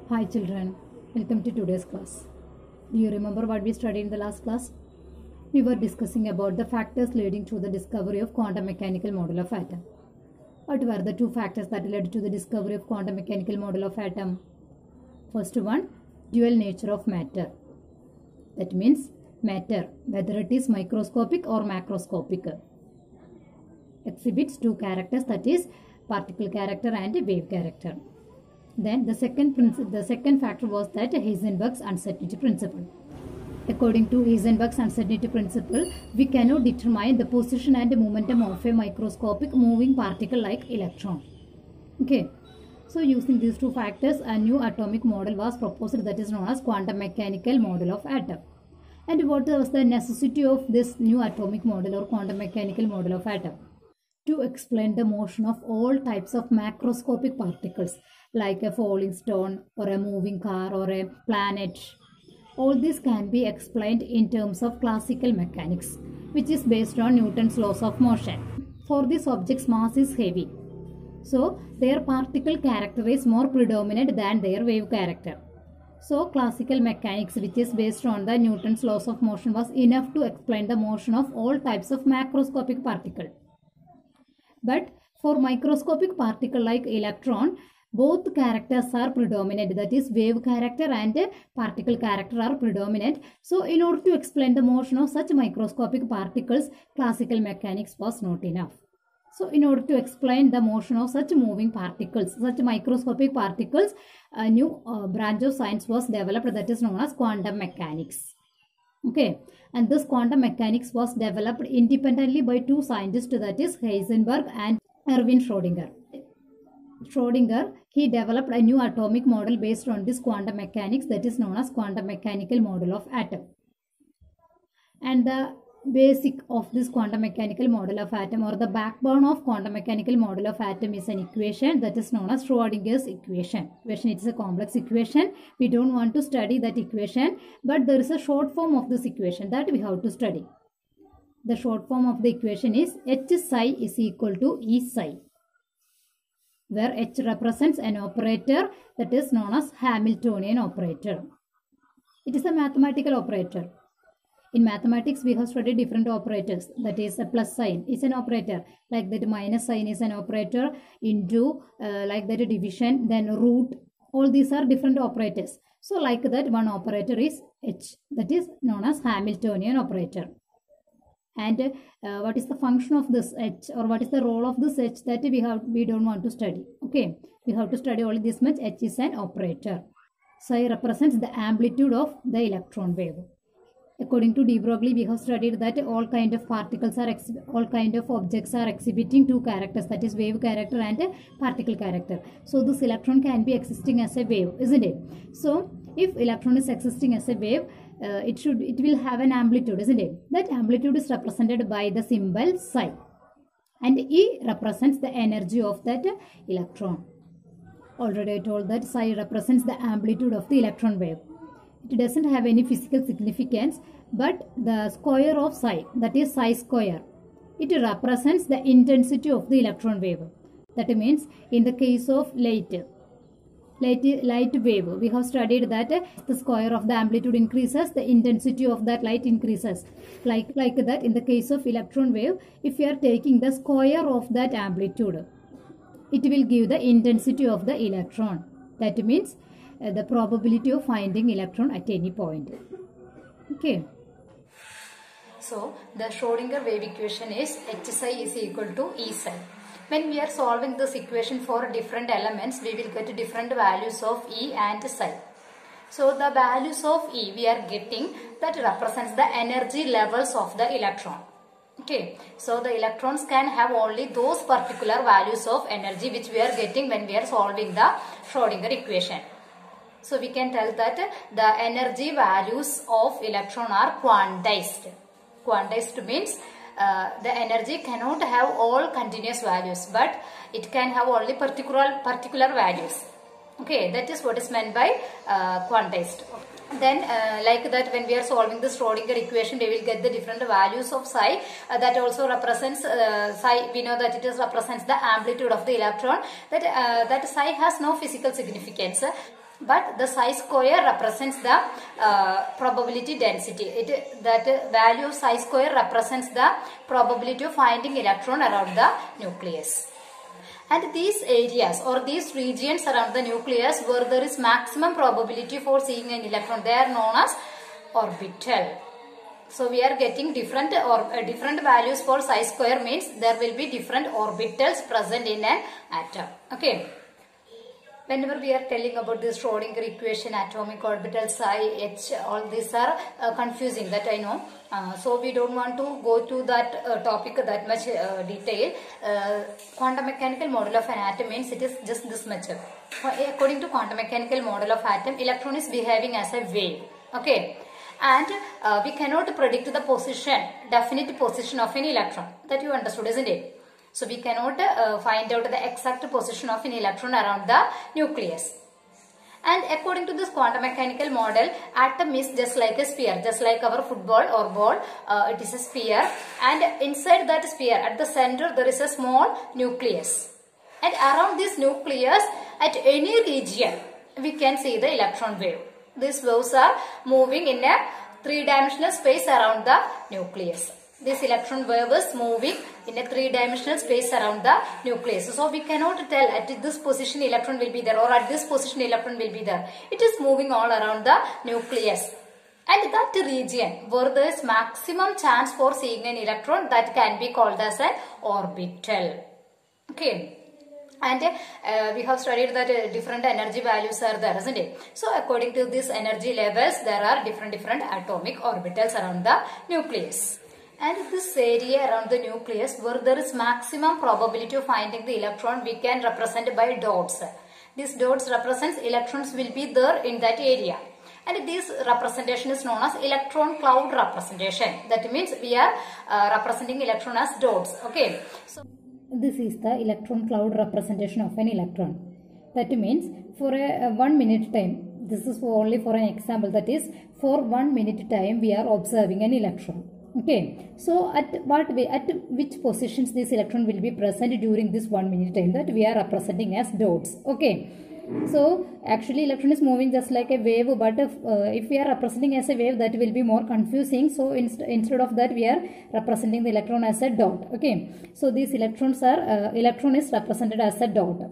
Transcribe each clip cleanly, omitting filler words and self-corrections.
Hi children, welcome to today's class. Do you remember what we studied in the last class? We were discussing about the factors leading to the discovery of quantum mechanical model of atom. What were the two factors that led to the discovery of quantum mechanical model of atom? First one, dual nature of matter. That means matter, whether it is microscopic or macroscopic, exhibits two characters, that is particle character and wave character. Then the second factor was that Heisenberg's uncertainty principle. According to Heisenberg's uncertainty principle, we cannot determine the position and momentum of a microscopic moving particle like electron. Okay. So using these two factors, a new atomic model was proposed that is known as quantum mechanical model of atom. And what was the necessity of this new atomic model or quantum mechanical model of atom? To explain the motion of all types of macroscopic particles like a falling stone or a moving car or a planet. All this can be explained in terms of classical mechanics, which is based on Newton's laws of motion. For these objects, mass is heavy, so their particle character is more predominant than their wave character. So classical mechanics, which is based on the Newton's laws of motion, was enough to explain the motion of all types of macroscopic particles. But for microscopic particle like electron, both characters are predominant, that is wave character and particle character are predominant. So in order to explain the motion of such microscopic particles, classical mechanics was not enough. So in order to explain the motion of such moving particles, such microscopic particles, a new branch of science was developed that is known as quantum mechanics. Okay, and this quantum mechanics was developed independently by two scientists, that is Heisenberg and Erwin Schrödinger. Schrödinger, he developed a new atomic model based on this quantum mechanics that is known as quantum mechanical model of atom. And the basic of this quantum mechanical model of atom, or the backbone of quantum mechanical model of atom, is an equation that is known as Schrödinger's equation. It is a complex equation. We don't want to study that equation, but there is a short form of this equation that we have to study. The short form of the equation is H psi is equal to E psi, where H represents an operator that is known as Hamiltonian operator. It is a mathematical operator. In mathematics, we have studied different operators. That is, a plus sign is an operator. Like that, minus sign is an operator. Into, like that, division, then root. All these are different operators. So, like that, one operator is H. That is known as Hamiltonian operator. And what is the function of this H, or what is the role of this H, that we don't want to study. Okay, we have to study only this much. H is an operator. Psi represents the amplitude of the electron wave. According to de Broglie, we have studied that all kind of particles are, all kind of objects are exhibiting two characters, that is wave character and particle character. So this electron can be existing as a wave, isn't it? So if electron is existing as a wave, it will have an amplitude, isn't it? That amplitude is represented by the symbol psi, and E represents the energy of that electron. Already I told that psi represents the amplitude of the electron wave. It doesn't have any physical significance, but the square of psi, that is psi square, it represents the intensity of the electron wave. That means in the case of light wave, we have studied that the square of the amplitude increases, the intensity of that light increases. Like that, in the case of electron wave, if we are taking the square of that amplitude, it will give the intensity of the electron. That means the probability of finding electron at any point. Okay. So the Schrödinger wave equation is H psi is equal to E psi. When we are solving this equation for different elements, we will get different values of E and psi. So the values of E we are getting, that represents the energy levels of the electron. Okay, so the electrons can have only those particular values of energy which we are getting when we are solving the Schrödinger equation. So we can tell that the energy values of electron are quantized. Quantized means the energy cannot have all continuous values, but it can have only particular values. Okay, that is what is meant by quantized. Then like that, when we are solving the Schrödinger equation, we will get the different values of psi. That also represents psi. We know that it represents the amplitude of the electron. That psi has no physical significance. but the psi square represents the probability density. That value of psi square represents the probability of finding electron around the nucleus. And these areas or these regions around the nucleus where there is maximum probability for seeing an electron, they are known as orbital. So we are getting different values for psi square, means there will be different orbitals present in an atom. Okay. Whenever we are telling about this Schrodinger equation, atomic orbital, psi, h, all these are confusing, that I know. So we don't want to go to that topic that much detail. Quantum mechanical model of an atom means it is just this much. According to quantum mechanical model of atom, electron is behaving as a wave. Okay. And we cannot predict the position, definite position of an electron. That you understood, isn't it? So we cannot find out the exact position of an electron around the nucleus. And according to this quantum mechanical model, atom is just like a sphere, just like our football or ball. It is a sphere, and inside that sphere, at the center, there is a small nucleus. And around this nucleus, at any region, we can see the electron wave. These waves are moving in a three-dimensional space around the nucleus. This electron wave is moving in a three-dimensional space around the nucleus. So we cannot tell at this position electron will be there or at this position electron will be there. It is moving all around the nucleus. And that region where there is maximum chance for seeing an electron, that can be called as an orbital. Okay. And we have studied that different energy values are there, isn't it? So according to these energy levels, there are different atomic orbitals around the nucleus. And this area around the nucleus where there is maximum probability of finding the electron, we can represent by dots. These dots represents electrons will be there in that area. And this representation is known as electron cloud representation. That means we are representing electron as dots. Okay. So this is the electron cloud representation of an electron. That means for a 1 minute time, this is only for an example, that is for 1 minute time we are observing an electron. Okay, so at which positions this electron will be present during this 1 minute time, that we are representing as dots. Okay, so actually electron is moving just like a wave, but if we are representing as a wave, that will be more confusing. So instead of that, we are representing the electron as a dot. Okay, so these electrons are electron is represented as a dot.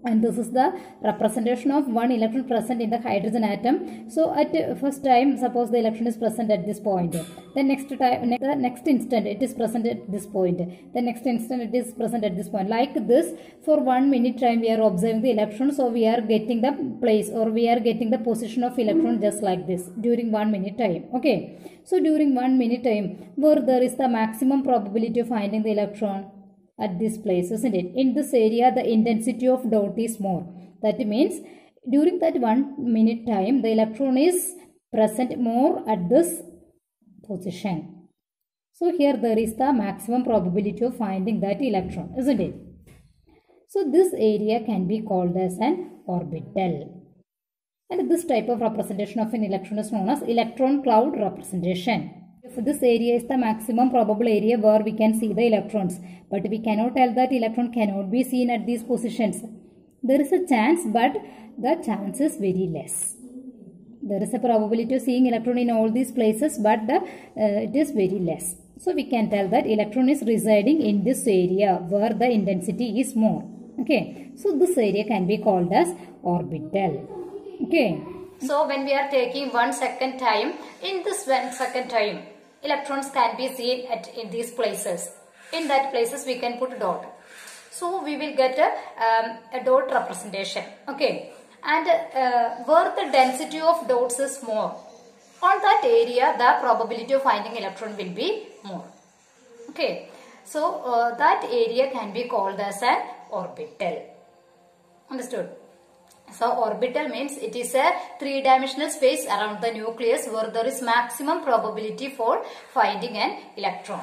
And this is the representation of one electron present in the hydrogen atom. So at first time, suppose the electron is present at this point. Then the next instant it is present at this point. The next instant it is present at this point. Like this, for 1 minute time we are observing the electron. So we are getting the place or we are getting the position of electron just like this during 1 minute time. Okay. So during 1 minute time, where there is the maximum probability of finding the electron, at this place, isn't it? In this area, the intensity of dot is more. That means during that 1 minute time, the electron is present more at this position. So here there is the maximum probability of finding that electron, isn't it? So this area can be called as an orbital. And this type of representation of an electron is known as electron cloud representation. So this area is the maximum probable area where we can see the electrons. But we cannot tell that electron cannot be seen at these positions. There is a chance, but the chance is very less. There is a probability of seeing electron in all these places, but it is very less. So we can tell that electron is residing in this area where the intensity is more. Okay. So this area can be called as orbital. Okay. So when we are taking 1 second time, in this 1 second time, electrons can be seen in these places. In that places we can put dot. So we will get a dot representation. Okay. And where the density of dots is more, on that area the probability of finding electron will be more. Okay. So that area can be called as an orbital. Understood? So orbital means it is a three-dimensional space around the nucleus where there is maximum probability for finding an electron.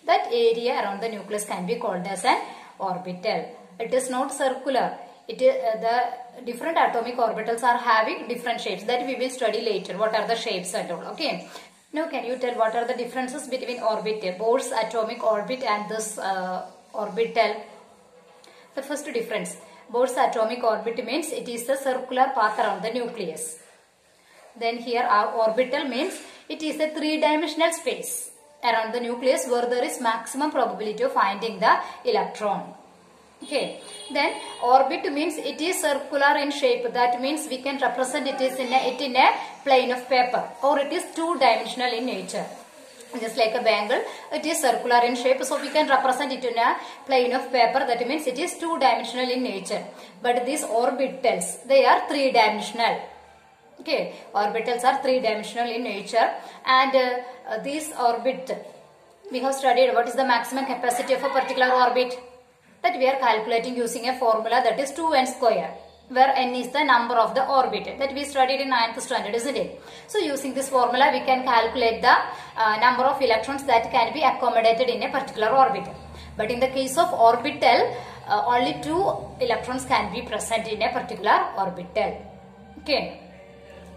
That area around the nucleus can be called as an orbital. It is not circular. It is, the different atomic orbitals are having different shapes. That we will study later. What are the shapes and all. Okay. Now can you tell what are the differences between Bohr's atomic orbit and this orbital? The first difference. Bohr's atomic orbit means it is a circular path around the nucleus. Then here our orbital means it is a three-dimensional space around the nucleus where there is maximum probability of finding the electron. Okay. Then orbit means it is circular in shape. That means we can represent it is in a plane of paper, or it is two-dimensional in nature. Just like a bangle, it is circular in shape, so we can represent it in a plane of paper. That means it is two-dimensional in nature. But these orbitals, they are three-dimensional. Okay, orbitals are three-dimensional in nature, and these orbit, we have studied what is the maximum capacity of a particular orbit. That we are calculating using a formula, that is 2n square, where n is the number of the orbit. That we studied in 9th standard, isn't it? So using this formula, we can calculate the number of electrons that can be accommodated in a particular orbit. But in the case of orbital, only 2 electrons can be present in a particular orbital. Okay.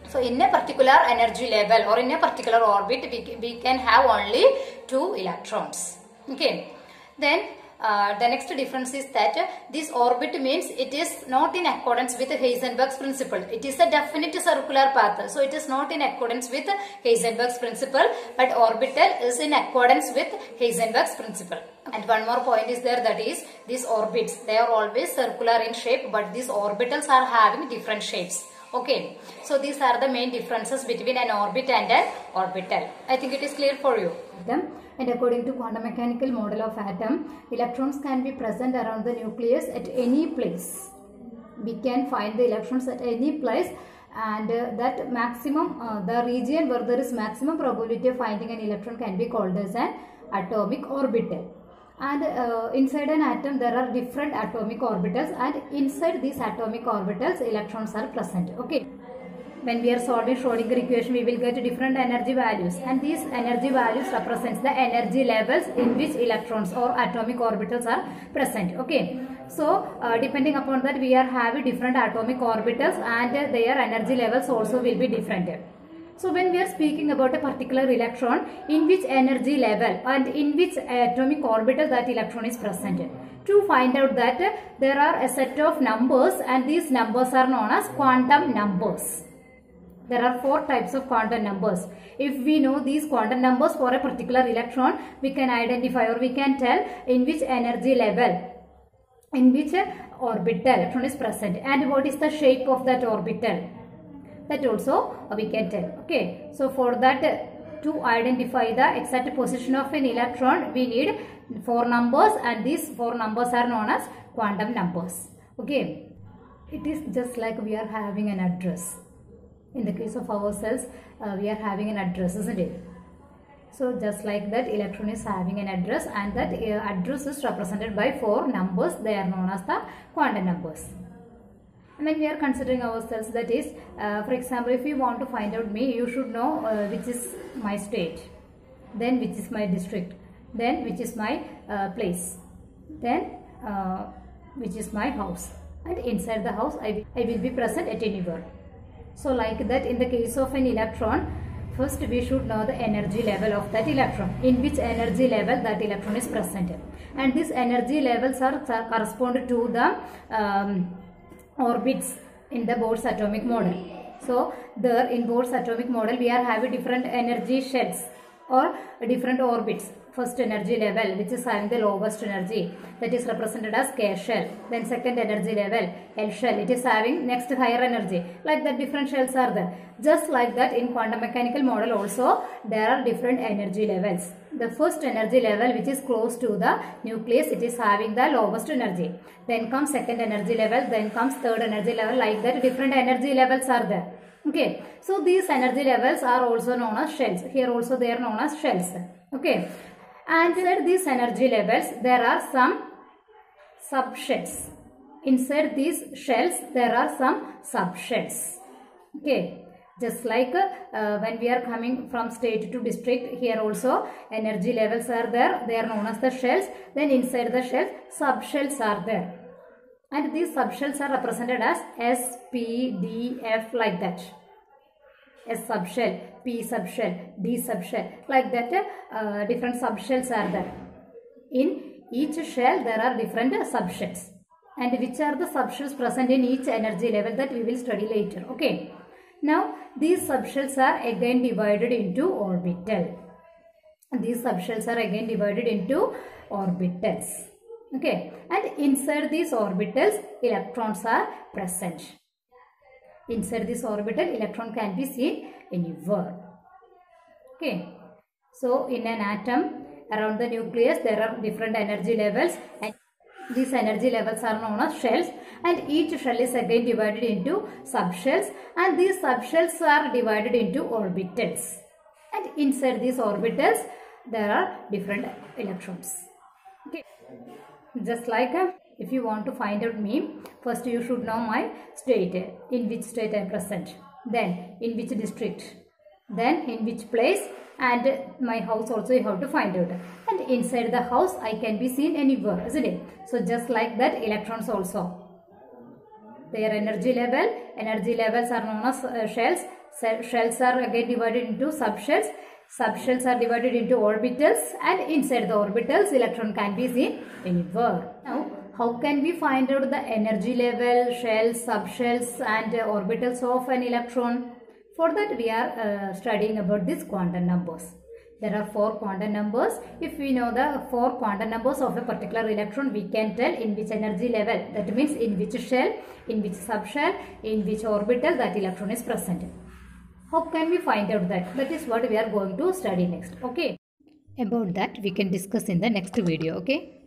So in a particular energy level or in a particular orbit, we can have only 2 electrons. Okay. Then the next difference is that this orbit means it is not in accordance with Heisenberg's principle. It is a definite circular path. So it is not in accordance with Heisenberg's principle, but orbital is in accordance with Heisenberg's principle. And one more point is there, that is these orbits, they are always circular in shape, but these orbitals are having different shapes. Okay, so these are the main differences between an orbit and an orbital. I think it is clear for you. And according to quantum mechanical model of atom, electrons can be present around the nucleus at any place. We can find the electrons at any place, and that maximum, the region where there is maximum probability of finding an electron can be called as an atomic orbital. And inside an atom there are different atomic orbitals, and inside these atomic orbitals electrons are present. Okay. When we are solving Schrodinger equation, we will get different energy values, and these energy values represents the energy levels in which electrons or atomic orbitals are present. Okay. So depending upon that, we are having different atomic orbitals, and their energy levels also will be different. So when we are speaking about a particular electron, in which energy level and in which atomic orbital that electron is present. To find out that, there are a set of numbers, and these numbers are known as quantum numbers. There are 4 types of quantum numbers. If we know these quantum numbers for a particular electron, we can identify, or we can tell in which energy level, in which orbital electron is present, and what is the shape of that orbital. That also we can tell. Okay, so for that, to identify the exact position of an electron, we need 4 numbers, and these 4 numbers are known as quantum numbers. Okay, it is just like we are having an address. In the case of ourselves, we are having an address, isn't it? So just like that, electron is having an address, and that address is represented by 4 numbers. They are known as the quantum numbers. When we are considering ourselves, that is, for example, if you want to find out me, you should know which is my state, then which is my district, then which is my place, then which is my house, and inside the house I will be present at anywhere. So like that, in the case of an electron, first we should know the energy level of that electron, in which energy level that electron is present, and these energy levels are correspond to the orbits in the Bohr's atomic model. So there in Bohr's atomic model, we are having different energy shells or different orbits. First energy level, which is having the lowest energy, that is represented as K shell. Then second energy level, L shell, it is having next higher energy. Like that, different shells are there. Just like that, in quantum mechanical model also, there are different energy levels. The first energy level, which is close to the nucleus, it is having the lowest energy. Then comes second energy level, then comes third energy level. Like that, different energy levels are there. Okay, so these energy levels are also known as shells. Here also they are known as shells. Okay, and inside these energy levels, there are some subshells. Inside these shells, there are some subshells. Okay, just like when we are coming from state to district, here also energy levels are there. They are known as the shells. Then inside the shells, subshells are there. And these subshells are represented as S, P, D, F, like that. S subshell, P subshell, D subshell, like that. Different subshells are there. In each shell, there are different subshells. and which are the subshells present in each energy level, that we will study later. Okay. Now these subshells are again divided into orbital. These subshells are again divided into orbitals. Okay. And inside these orbitals, electrons are present. Inside this orbital, electron can be seen anywhere. Okay. So in an atom, around the nucleus, there are different energy levels, and these energy levels are known as shells, and each shell is again divided into subshells, and these subshells are divided into orbitals, and inside these orbitals there are different electrons. Okay. Just like if you want to find out me, first you should know my state, in which state I am present, then in which district, then in which place, and my house also you have to find out. And inside the house I can be seen anywhere, isn't it? So just like that, electrons also, their energy levels are known as shells. Shells are again divided into subshells. Subshells are divided into orbitals, and inside the orbitals electron can be seen anywhere. Now how can we find out the energy level, shells, subshells and orbitals of an electron? For that we are studying about these quantum numbers. There are 4 quantum numbers. If we know the 4 quantum numbers of a particular electron, we can tell in which energy level, that means in which shell, in which subshell, in which orbital that electron is present. How can we find out that? That is what we are going to study next. Okay. About that we can discuss in the next video. Okay.